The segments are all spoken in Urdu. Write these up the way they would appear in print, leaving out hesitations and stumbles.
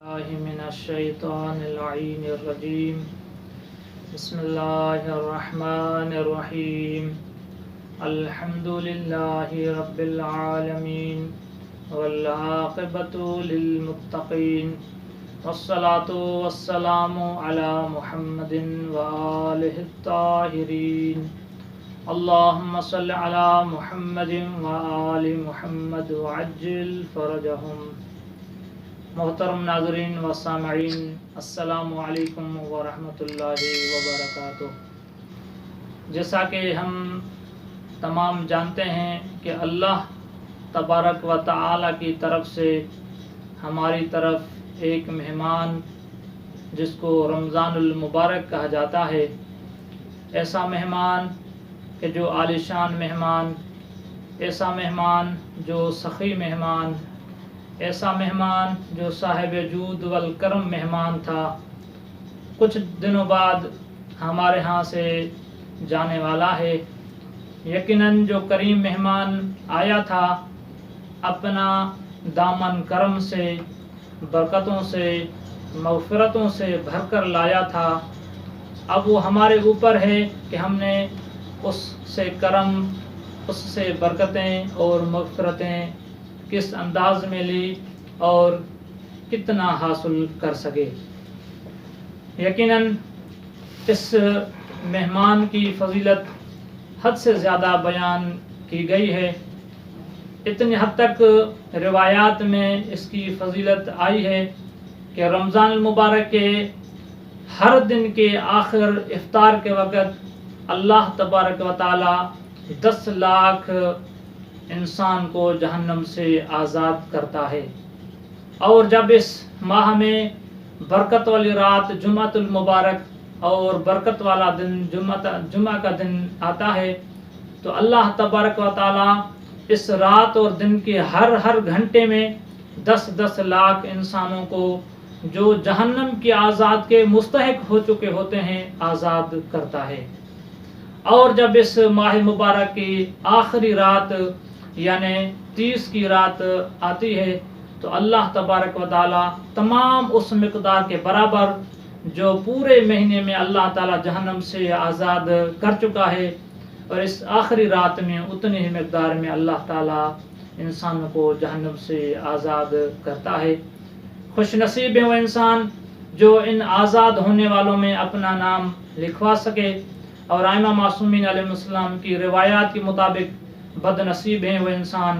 الله من الشيطان اللعين الرجيم. بسم الله الرحمن الرحيم. الحمد لله رب العالمين والعاقبة للمتقين والصلاة والسلام على محمد وآله الطاهرين. اللهم صل على محمد وآل محمد وعجل فرجهم. محترم ناظرین و سامعین، السلام علیکم ورحمۃ اللہ وبرکاتہ۔ جیسا کہ ہم تمام جانتے ہیں کہ اللہ تبارک و تعالی کی طرف سے ہماری طرف ایک مہمان جس کو رمضان المبارک کہا جاتا ہے، ایسا مہمان کہ جو عالیشان مہمان، ایسا مہمان جو سخی مہمان، ایسا مہمان جو صاحب جود والکرم مہمان تھا، کچھ دنوں بعد ہمارے ہاں سے جانے والا ہے۔ یقیناً جو کریم مہمان آیا تھا، اپنا دامن کرم سے، برکتوں سے، مغفرتوں سے بھر کر لایا تھا۔ اب وہ ہمارے اوپر ہے کہ ہم نے اس سے کرم، اس سے برکتیں اور مغفرتیں کس انداز میں لی اور کتنا حاصل کر سکے۔ یقیناً اس مہمان کی فضیلت حد سے زیادہ بیان کی گئی ہے۔ اتنی حد تک روایات میں اس کی فضیلت آئی ہے کہ رمضان المبارک کے ہر دن کے آخر افطار کے وقت اللہ تبارک و تعالی 10 لاکھ انسان کو جہنم سے آزاد کرتا ہے۔ اور جب اس ماہ میں برکت والی رات جمعۃ المبارک اور برکت والا دن جمعہ کا دن آتا ہے تو اللہ تبارک و تعالی اس رات اور دن کے ہر گھنٹے میں 10 لاکھ انسانوں کو جو جہنم کی آزاد کے مستحق ہو چکے ہوتے ہیں آزاد کرتا ہے۔ اور جب اس ماہ مبارک کی آخری رات یعنی 30 کی رات آتی ہے تو اللہ تبارک و تعالی تمام اس مقدار کے برابر جو پورے مہینے میں اللہ تعالی جہنم سے آزاد کر چکا ہے، اور اس آخری رات میں اتنی ہی مقدار میں اللہ تعالی انسانوں کو جہنم سے آزاد کرتا ہے۔ خوش نصیب ہے وہ انسان جو ان آزاد ہونے والوں میں اپنا نام لکھوا سکے، اور ائمہ معصومین علیہ السلام کی روایات کے مطابق بد نصیب ہیں وہ انسان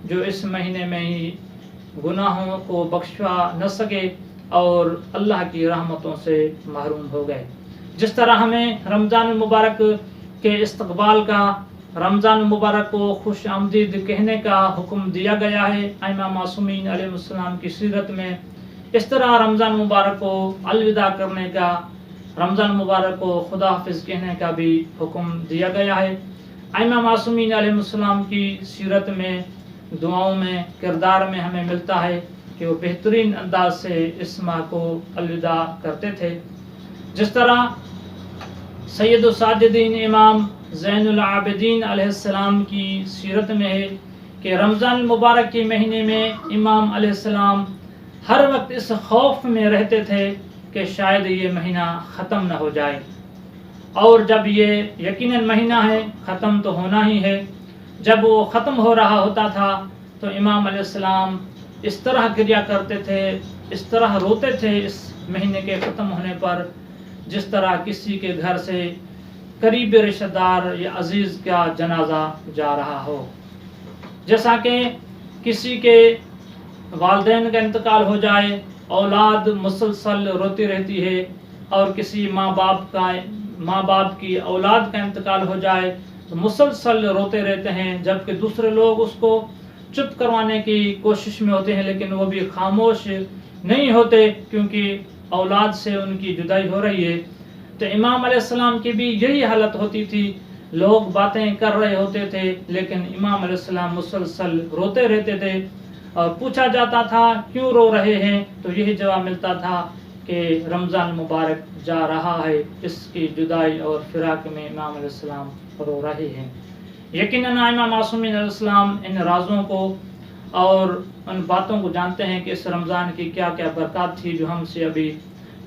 جو اس مہینے میں ہی گناہوں کو بخشوا نہ سکے اور اللہ کی رحمتوں سے محروم ہو گئے۔ جس طرح ہمیں رمضان المبارک کے استقبال کا، رمضان المبارک کو خوش آمدید کہنے کا حکم دیا گیا ہے ائمہ معصومین علیہ السلام کی سیرت میں، اس طرح رمضان مبارک کو الوداع کرنے کا، رمضان مبارک کو خدا حافظ کہنے کا بھی حکم دیا گیا ہے۔ ائمہ معصومین علیہ السلام کی سیرت میں، دعاؤں میں، کردار میں ہمیں ملتا ہے کہ وہ بہترین انداز سے اس ماہ کو الوداع کرتے تھے۔ جس طرح سید الساجدین امام زین العابدین علیہ السلام کی سیرت میں ہے کہ رمضان المبارک کے مہینے میں امام علیہ السلام ہر وقت اس خوف میں رہتے تھے کہ شاید یہ مہینہ ختم نہ ہو جائے، اور جب یہ یقیناً مہینہ ہے ختم تو ہونا ہی ہے، جب وہ ختم ہو رہا ہوتا تھا تو امام علیہ السلام اس طرح گریہ کرتے تھے، اس طرح روتے تھے اس مہینے کے ختم ہونے پر، جس طرح کسی کے گھر سے قریب رشتہ دار یا عزیز کا جنازہ جا رہا ہو۔ جیسا کہ کسی کے والدین کا انتقال ہو جائے، اولاد مسلسل روتی رہتی ہے، اور کسی ماں باپ کی اولاد کا انتقال ہو جائے تو مسلسل روتے رہتے ہیں، جبکہ دوسرے لوگ اس کو چپ کروانے کی کوشش میں ہوتے ہیں لیکن وہ بھی خاموش نہیں ہوتے کیونکہ اولاد سے ان کی جدائی ہو رہی ہے۔ تو امام علیہ السلام کی بھی یہی حالت ہوتی تھی، لوگ باتیں کر رہے ہوتے تھے لیکن امام علیہ السلام مسلسل روتے رہتے تھے، اور پوچھا جاتا تھا کیوں رو رہے ہیں تو یہی جواب ملتا تھا کہ رمضان مبارک جا رہا ہے، اس کی جدائی اور فراق میں امام علیہ السلام رو رہے ہیں۔ یقیناً ائمہ معصومین علیہ السلام ان رازوں کو اور ان باتوں کو جانتے ہیں کہ اس رمضان کی کیا کیا برکات تھی جو ہم سے ابھی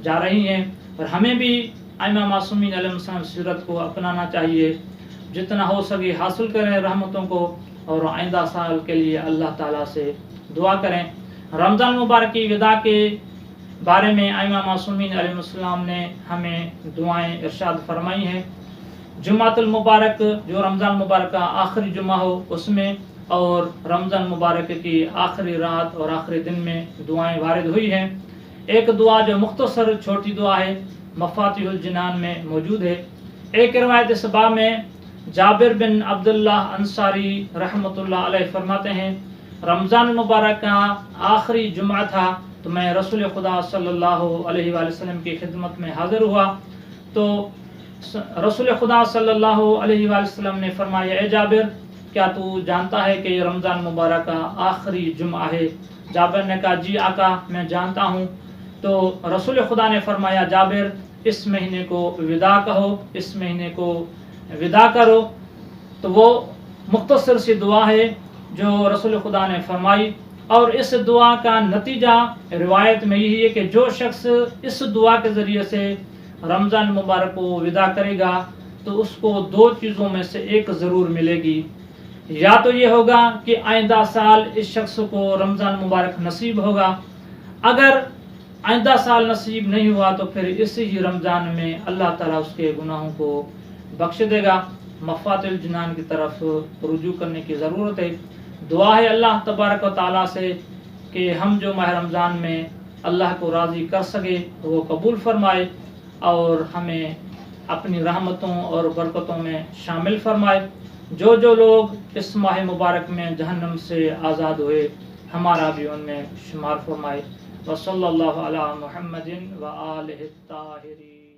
جا رہی ہیں، اور ہمیں بھی ائمہ معصومین علیہ السلام سیرت کو اپنانا چاہیے، جتنا ہو سکے حاصل کریں رحمتوں کو، اور آئندہ سال کے لیے اللہ تعالیٰ سے دعا کریں۔ رمضان مبارک کی ودا کے بارے میں ائمہ معصومین علیہ السلام نے ہمیں دعائیں ارشاد فرمائی ہیں۔ جمعۃ المبارک جو رمضان مبارک کا آخری جمعہ ہو اس میں، اور رمضان مبارک کی آخری رات اور آخری دن میں دعائیں وارد ہوئی ہیں۔ ایک دعا جو مختصر چھوٹی دعا ہے مفاتیح الجنان میں موجود ہے۔ ایک روایت اس باب میں جابر بن عبداللہ انصاری رحمۃ اللہ علیہ فرماتے ہیں، رمضان مبارک کا آخری جمعہ تھا تو میں رسول خدا صلی اللہ علیہ وآلہ وسلم کی خدمت میں حاضر ہوا، تو رسول خدا صلی اللہ علیہ وآلہ وسلم نے فرمایا، اے جابر کیا تو جانتا ہے کہ یہ رمضان مبارک کا آخری جمعہ ہے؟ جابر نے کہا جی آقا میں جانتا ہوں۔ تو رسول خدا نے فرمایا، جابر اس مہینے کو ودا کہو، اس مہینے کو ودا کرو۔ تو وہ مختصر سی دعا ہے جو رسول خدا نے فرمائی، اور اس دعا کا نتیجہ روایت میں یہی ہے کہ جو شخص اس دعا کے ذریعے سے رمضان مبارک کو ودا کرے گا تو اس کو دو چیزوں میں سے ایک ضرور ملے گی، یا تو یہ ہوگا کہ آئندہ سال اس شخص کو رمضان مبارک نصیب ہوگا، اگر آئندہ سال نصیب نہیں ہوا تو پھر اسی ہی رمضان میں اللہ تعالیٰ اس کے گناہوں کو بخش دے گا۔ مفاتیح الجنان کی طرف رجوع کرنے کی ضرورت ہے۔ دعا ہے اللہ تبارک و تعالیٰ سے کہ ہم جو ماہ رمضان میں اللہ کو راضی کر سکے وہ قبول فرمائے، اور ہمیں اپنی رحمتوں اور برکتوں میں شامل فرمائے۔ جو لوگ اس ماہ مبارک میں جہنم سے آزاد ہوئے ہمارا بھی ان میں شمار فرمائے۔ وصلی اللہ علی محمد وآلہ الطاہرین۔